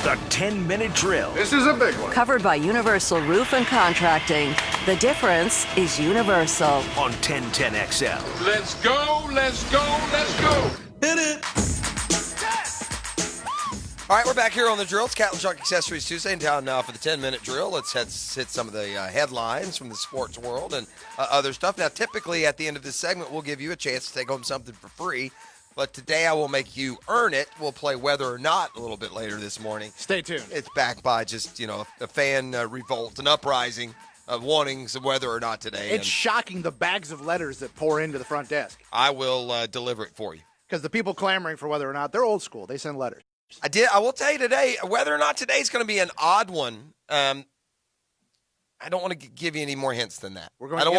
The 10-minute drill. This is a big one. Covered by Universal Roof and Contracting. The difference is Universal. On 1010XL. Let's go, let's go, let's go. Hit it. All right, we're back here on the drill. It's Catlin Shark Accessories Tuesday in town now for the 10-minute drill. Let's hit some of the headlines from the sports world and other stuff. Now, typically at the end of this segment, we'll give you a chance to take home something for free. But today I will make you earn it. We'll play Whether or Not a little bit later this morning. Stay tuned. It's backed by just, a fan revolt, an uprising of wanting some Whether or Not today. It's shocking the bags of letters that pour into the front desk. I will deliver it for you. Because the people clamoring for Whether or Not, they're old school. They send letters. I will tell you today, Whether or Not today is going to be an odd one. I don't want to give you any more hints than that. We're going I don't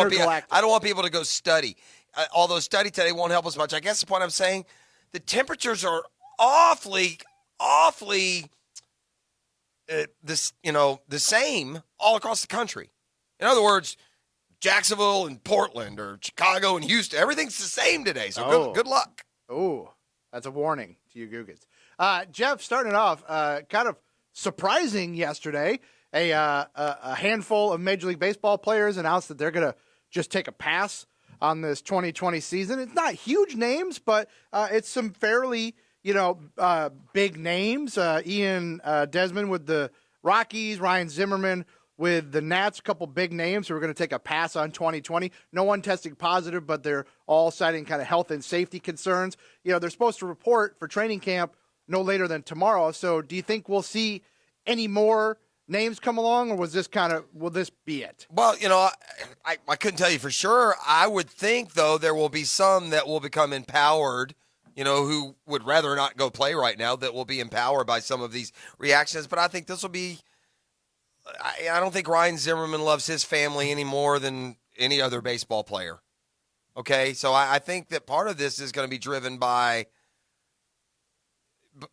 want people to go study. Although study today won't help us much. I guess the point I'm saying, the temperatures are awfully the same all across the country. In other words, Jacksonville and Portland or Chicago and Houston, everything's the same today. So good luck. Oh, that's a warning to you Googans. Jeff, starting it off, kind of surprising yesterday, a handful of Major League Baseball players announced that they're going to just take a pass on this 2020 season. It's not huge names, but it's some fairly, big names. Ian Desmond with the Rockies, Ryan Zimmerman with the Nats, a couple big names who are going to take a pass on 2020. No one testing positive, but they're all citing kind of health and safety concerns. They're supposed to report for training camp no later than tomorrow. So do you think we'll see any more names come along, or will this be it? Well, I couldn't tell you for sure. I would think, though, there will be some that will become empowered, who would rather not go play right now, that will be empowered by some of these reactions. But I think this will be – I don't think Ryan Zimmerman loves his family any more than any other baseball player. Okay? So I think that part of this is going to be driven by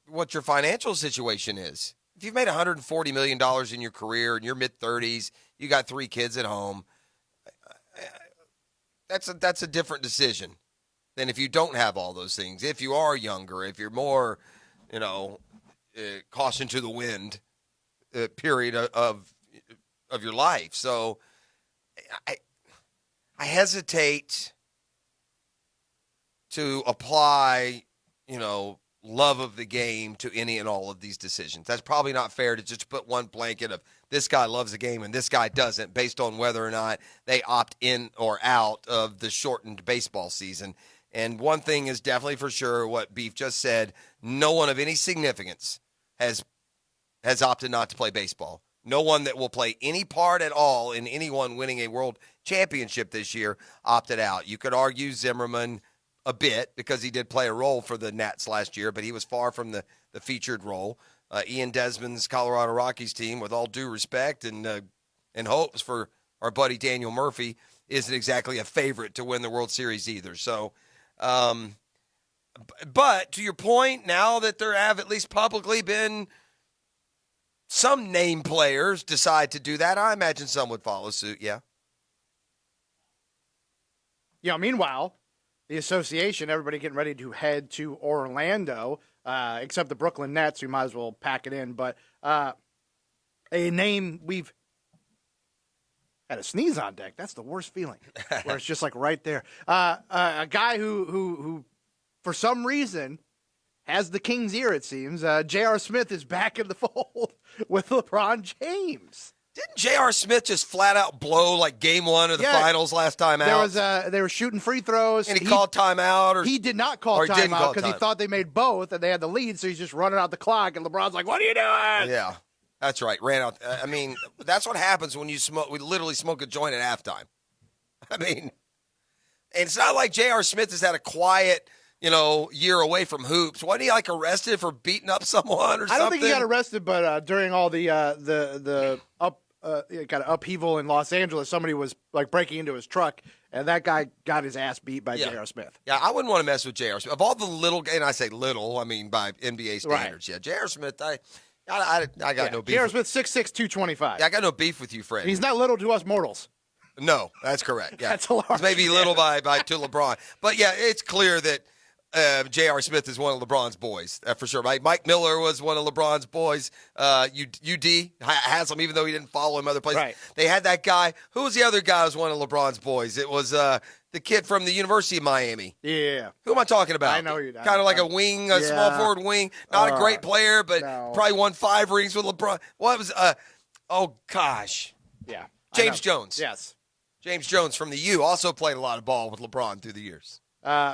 what your financial situation is. If you've made $140 million in your career, in your mid-30s, you got 3 kids at home, that's a different decision than if you don't have all those things. If you are younger, if you're more, caution to the wind period of your life. So I hesitate to apply, love of the game to any and all of these decisions. That's probably not fair to just put one blanket of this guy loves the game and this guy doesn't based on whether or not they opt in or out of the shortened baseball season. And one thing is definitely for sure what Beef just said, no one of any significance has opted not to play baseball. No one that will play any part at all in anyone winning a world championship this year opted out. You could argue Zimmerman a bit because he did play a role for the Nats last year, but he was far from the featured role. Ian Desmond's Colorado Rockies team, with all due respect and hopes for our buddy Daniel Murphy, isn't exactly a favorite to win the World Series either. So, but to your point, now that there have at least publicly been some name players decide to do that, I imagine some would follow suit, yeah. Meanwhile, the association, everybody getting ready to head to Orlando, except the Brooklyn Nets, who might as well pack it in. But a name we've had a sneeze on deck. That's the worst feeling, where it's just like right there. A guy who for some reason has the king's ear, it seems. J.R. Smith is back in the fold with LeBron James. Didn't J.R. Smith just flat out blow like game 1 of the finals last time out? They were shooting free throws. And he called timeout? He did not call timeout because he thought they made both and they had the lead, so he's just running out the clock. And LeBron's like, what are you doing? Yeah, that's right. Ran out. That's what happens when you smoke. We literally smoke a joint at halftime. And it's not like J.R. Smith has had a quiet year away from hoops. Wasn't he arrested for beating up someone or something? I don't think he got arrested, but during all the kind of upheaval in Los Angeles, somebody was breaking into his truck, and that guy got his ass beat by J.R. Smith. Yeah, I wouldn't want to mess with J.R. Smith. Of all the little, and I say little, by NBA standards. Right. Yeah, J.R. Smith, I got no beef. J.R. Smith, 6'6", 225. Yeah, I got no beef with you, Fred. He's not little to us mortals. No, that's correct. Yeah. That's a large. Maybe little by to LeBron. But, yeah, it's clear that J.R. Smith is one of LeBron's boys, for sure. Mike Miller was one of LeBron's boys. UD has him, even though he didn't follow him other places. Right. They had that guy. Who was the other guy who was one of LeBron's boys? It was the kid from the University of Miami. Yeah. Who am I talking about? I know you're kind of like a wing, a small forward wing. Not a great player, but probably won 5 rings with LeBron. What was? Oh gosh. Yeah. James Jones. Yes. James Jones from the U also played a lot of ball with LeBron through the years.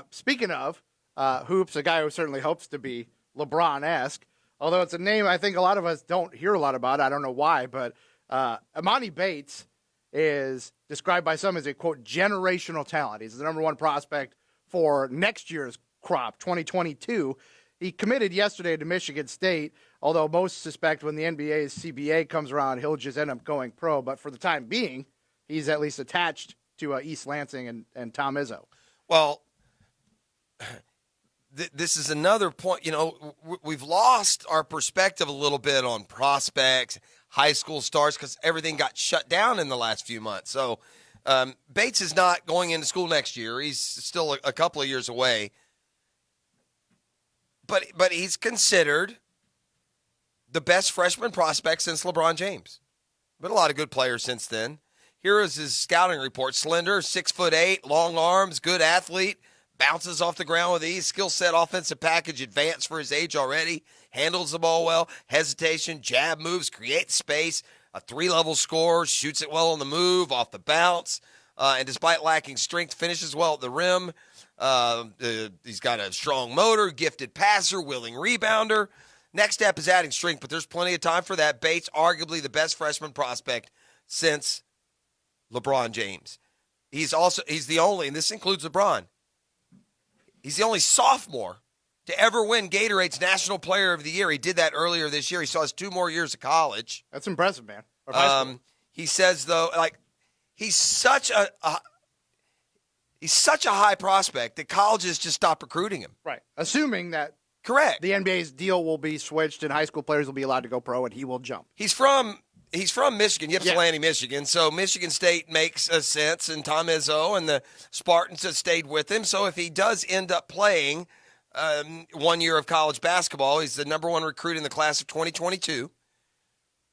Speaking of hoops, a guy who certainly hopes to be LeBron-esque, although it's a name I think a lot of us don't hear a lot about. I don't know why, but Emoni Bates is described by some as a, quote, generational talent. He's the number 1 prospect for next year's crop, 2022. He committed yesterday to Michigan State, although most suspect when the NBA's CBA comes around, he'll just end up going pro. But for the time being, he's at least attached to East Lansing and Tom Izzo. Well, this is another point. You know, we've lost our perspective a little bit on prospects, high school stars, because everything got shut down in the last few months. So Bates is not going into school next year. He's still a couple of years away. But he's considered the best freshman prospect since LeBron James. Been a lot of good players since then. Here is his scouting report. Slender, 6'8", long arms, good athlete, bounces off the ground with ease, skill set, offensive package, advanced for his age already, handles the ball well, hesitation, jab moves, creates space, a 3-level scorer, shoots it well on the move, off the bounce, and despite lacking strength, finishes well at the rim. He's got a strong motor, gifted passer, willing rebounder. Next step is adding strength, but there's plenty of time for that. Bates, arguably the best freshman prospect since LeBron James. He's the only, and this includes LeBron, he's the only sophomore to ever win Gatorade's National Player of the Year. He did that earlier this year. He still has 2 more years of college. That's impressive, man. Or high school. He says, though, like, he's such a high prospect that colleges just stopped recruiting him. Right. Assuming that Correct. the NBA's deal will be switched and high school players will be allowed to go pro and he will jump. He's from Michigan, Ypsilanti, Michigan. So Michigan State makes a sense, and Tom Izzo and the Spartans have stayed with him. So if he does end up playing 1 year of college basketball, he's the number 1 recruit in the class of 2022.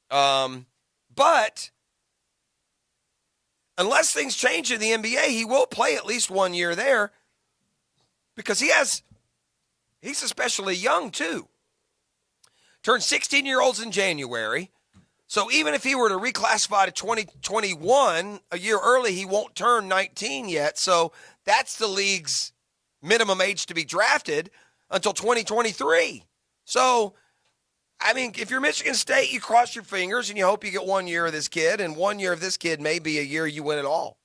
But unless things change in the NBA, he will play at least 1 year there because he's especially young too. Turned 16-year-olds in January. So even if he were to reclassify to 2021 a year early, he won't turn 19 yet. So that's the league's minimum age to be drafted until 2023. So, I mean, if you're Michigan State, you cross your fingers and you hope you get 1 year of this kid, and 1 year of this kid may be a year you win it all.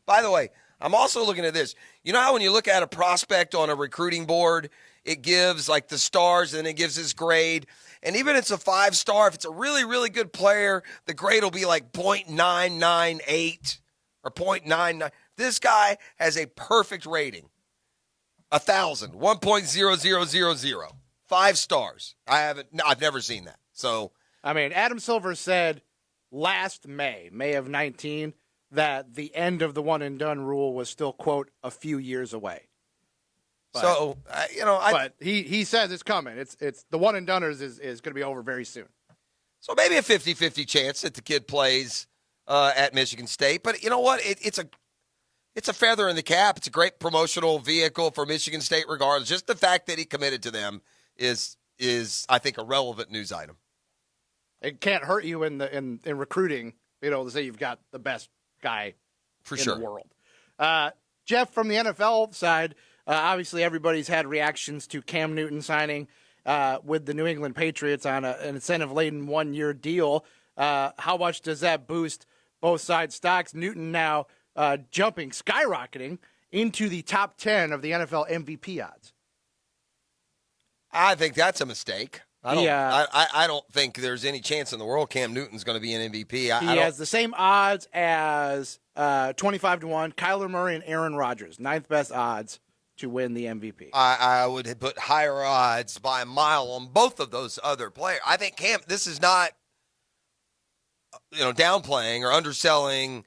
By the way, I'm also looking at this. You know how when you look at a prospect on a recruiting board, it gives like the stars and then it gives his grade. And even if it's a 5-star, if it's a really, really good player, the grade will be like 0.998 or 0.99. This guy has a perfect rating. 1,000, 1.0000. 5 stars. I've never seen that. So, I mean, Adam Silver said last May of 19, that the end of the one and done rule was still, quote, a few years away. But, but he says it's coming. It's the one and doneers is going to be over very soon. So maybe a 50-50 chance that the kid plays at Michigan State. But you know what? It's a feather in the cap. It's a great promotional vehicle for Michigan State regardless. Just the fact that he committed to them is I think a relevant news item. It can't hurt you in recruiting, to say you've got the best guy for in sure the world. Jeff, from the NFL side, obviously everybody's had reactions to Cam Newton signing with the New England Patriots on an incentive-laden 1-year deal. How much does that boost both sides' stocks? Newton now skyrocketing into the top 10 of the NFL MVP odds. I think that's a mistake. I don't think there's any chance in the world Cam Newton's going to be an MVP. He has the same odds as 25-1, Kyler Murray and Aaron Rodgers, 9th best odds to win the MVP. I would put higher odds by a mile on both of those other players. I think Cam, this is not downplaying or underselling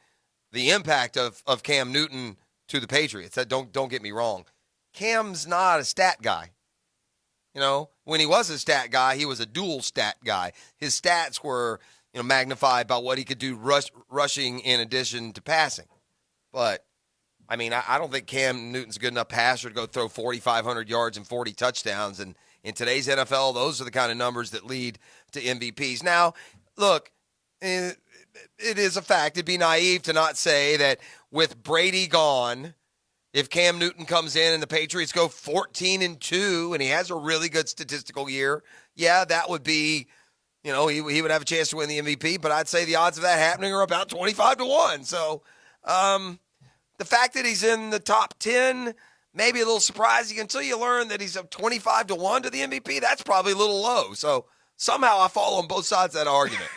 the impact of Cam Newton to the Patriots. Don't get me wrong. Cam's not a stat guy. You know, when he was a stat guy, he was a dual stat guy. His stats were, magnified by what he could do rushing in addition to passing. But, I mean, I don't think Cam Newton's a good enough passer to go throw 4,500 yards and 40 touchdowns. And in today's NFL, those are the kind of numbers that lead to MVPs. Now, look, it is a fact. It'd be naive to not say that with Brady gone, if Cam Newton comes in and the Patriots go 14-2 and he has a really good statistical year, yeah, that would be, he would have a chance to win the MVP. But I'd say the odds of that happening are about 25-1. So the fact that he's in the top 10, maybe a little surprising until you learn that he's up 25-1 to the MVP. That's probably a little low. So somehow I fall on both sides of that argument.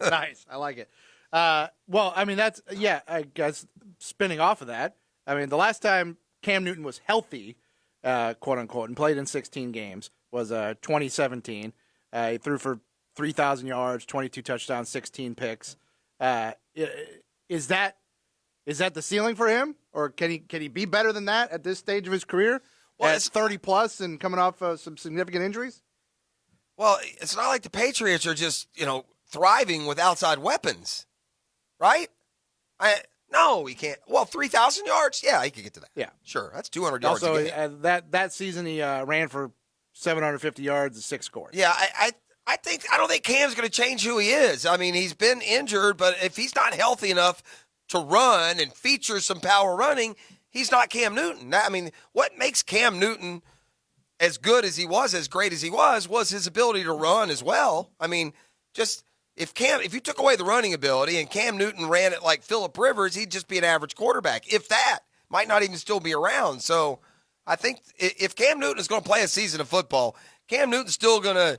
Nice. I like it. Well, I mean, I guess spinning off of that, I mean, the last time Cam Newton was healthy, quote unquote, and played in 16 games was 2017. He threw for 3,000 yards, 22 touchdowns, 16 picks. Is that the ceiling for him, or can he be better than that at this stage of his career? Well, at 30 plus and coming off some significant injuries. Well, it's not like the Patriots are just thriving with outside weapons, right? No, he can't. Well, 3,000 yards, yeah, he could get to that. Yeah, sure, that's 200 yards. Also, that season he ran for 750 yards and 6 scores. Yeah, I don't think Cam's going to change who he is. I mean, he's been injured, but if he's not healthy enough to run and feature some power running, he's not Cam Newton. I mean, what makes Cam Newton as good as he was, as great as he was his ability to run as well. I mean, just if you took away the running ability and Cam Newton ran it like Phillip Rivers, he'd just be an average quarterback. If that, might not even still be around. So I think if Cam Newton is going to play a season of football, Cam Newton's still going to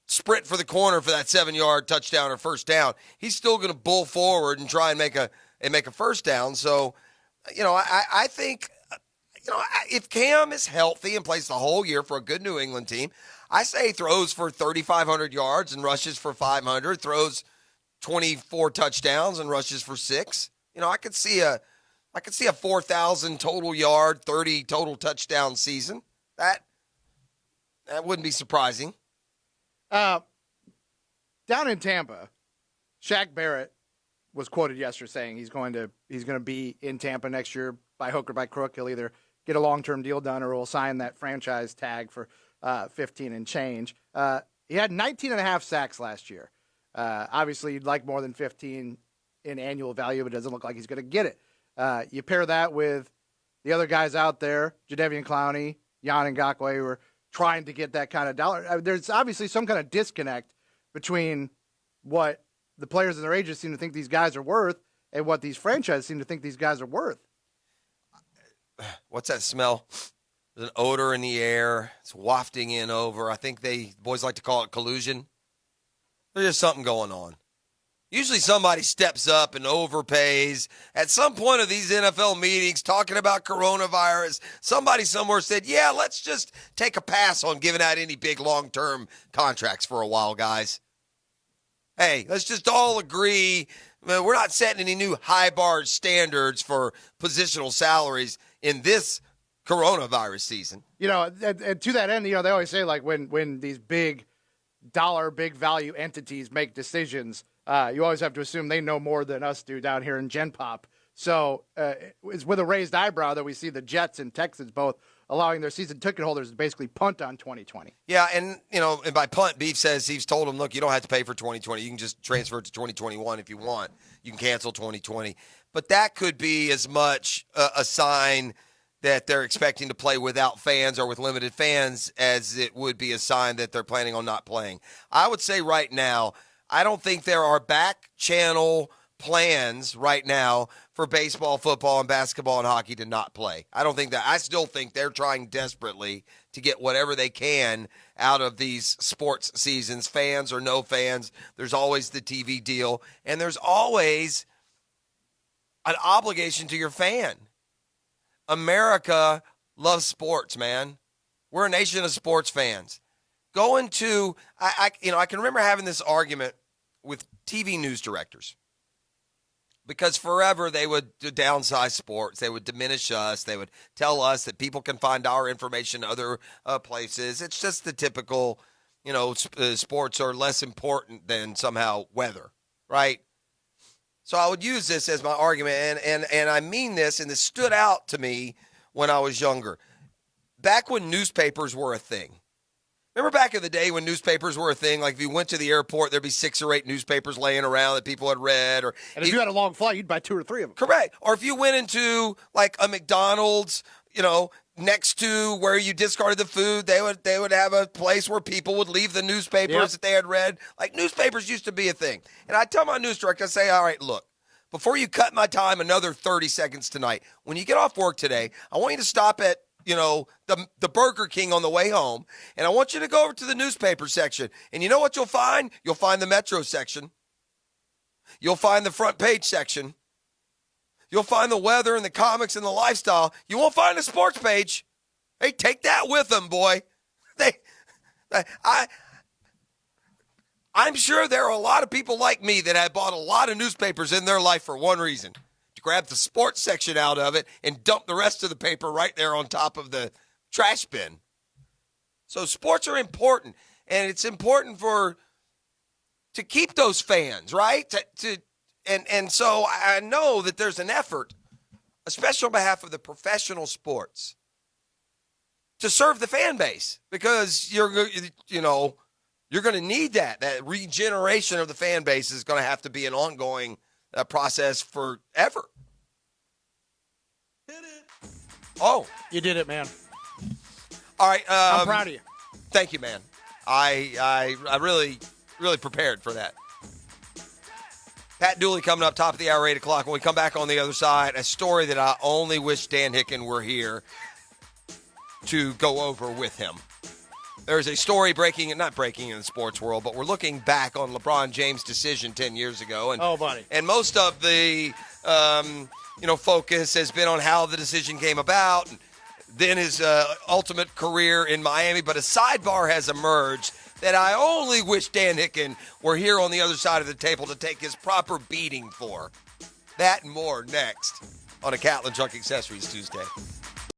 sprint for the corner for that 7-yard touchdown or first down. He's still going to bull forward and try and make a first down. So, I think, if Cam is healthy and plays the whole year for a good New England team, I say throws for 3,500 yards and rushes for 500, throws 24 touchdowns and rushes for 6. I could see a 4,000 total yard, 30 total touchdown season. That wouldn't be surprising. Down in Tampa, Shaq Barrett was quoted yesterday saying he's going to be in Tampa next year by hook or by crook. He'll either get a long-term deal done or he'll sign that franchise tag for 15 and change. He had 19 and a half sacks last year. Obviously, you'd like more than 15 in annual value, but it doesn't look like he's going to get it. You pair that with the other guys out there, Jadeveon Clowney, Yann Ngakoue, who are trying to get that kind of dollar. There's obviously some kind of disconnect between what the players and their agents seem to think these guys are worth and what these franchises seem to think these guys are worth. What's that smell? There's an odor in the air. It's wafting in over. I think boys like to call it collusion. There's just something going on. Usually somebody steps up and overpays. At some point of these NFL meetings talking about coronavirus, somebody somewhere said, yeah, let's just take a pass on giving out any big long-term contracts for a while, guys. Hey, let's just all agree. We're not setting any new high bar standards for positional salaries in this coronavirus season. And to that end, they always say, like, when these big dollar, big value entities make decisions, you always have to assume they know more than us do down here in Gen Pop. So it's with a raised eyebrow that we see the Jets and Texans both allowing their season ticket holders to basically punt on 2020. Yeah, and and by punt, Beef says he's told them, look, you don't have to pay for 2020. You can just transfer it to 2021 if you want. You can cancel 2020. But that could be as much a sign that they're expecting to play without fans or with limited fans as it would be a sign that they're planning on not playing. I would say right now, I don't think there are back channel plans right now for baseball, football, and basketball and hockey to not play. I don't think that. I still think they're trying desperately to get whatever they can out of these sports seasons, fans or no fans. There's always the TV deal, and there's always an obligation to your fan. America loves sports, man. We're a nation of sports fans. Going to, I can remember having this argument with TV news directors. Because forever they would downsize sports. They would diminish us. They would tell us that people can find our information other places. It's just the typical, sports are less important than somehow weather, right? So I would use this as my argument, and I mean this, and this stood out to me when I was younger. Back when newspapers were a thing. Remember back in the day when newspapers were a thing? Like if you went to the airport, there'd be 6 or 8 newspapers laying around that people had read. And if you had a long flight, you'd buy 2 or 3 of them. Correct. Or if you went into like a McDonald's, next to where you discarded the food, they would have a place where people would leave the newspapers that they had read. Like newspapers used to be a thing. And I tell my news director, I say, all right, look, before you cut my time another 30 seconds tonight, when you get off work today, I want you to stop at the Burger King on the way home, and I want you to go over to the newspaper section. And you know what you'll find? You'll find the Metro section. You'll find the front page section. You'll find the weather and the comics and the lifestyle. You won't find the sports page. Hey, take that with them, boy. I'm sure there are a lot of people like me that have bought a lot of newspapers in their life for one reason. Grab the sports section out of it and dump the rest of the paper right there on top of the trash bin. So sports are important, and it's important to keep those fans, right? And so I know that there's an effort, especially on behalf of the professional sports, to serve the fan base, because you're going to need that. That regeneration of the fan base is going to have to be an ongoing process forever. Oh, You did it, man. all right. I'm proud of you. Thank you, man. I really, really prepared for that. Pat Dooley coming up, top of the hour, 8 o'clock. When we come back on the other side, a story that I only wish Dan Hicken were here to go over with him. There's a story not breaking in the sports world, but we're looking back on LeBron James' decision 10 years ago. And, Oh, buddy. And most of the, focus has been on how the decision came about, and then his ultimate career in Miami. But a sidebar has emerged that I only wish Dan Hicken were here on the other side of the table to take his proper beating for. That and more next on a Catlin Junk Accessories Tuesday.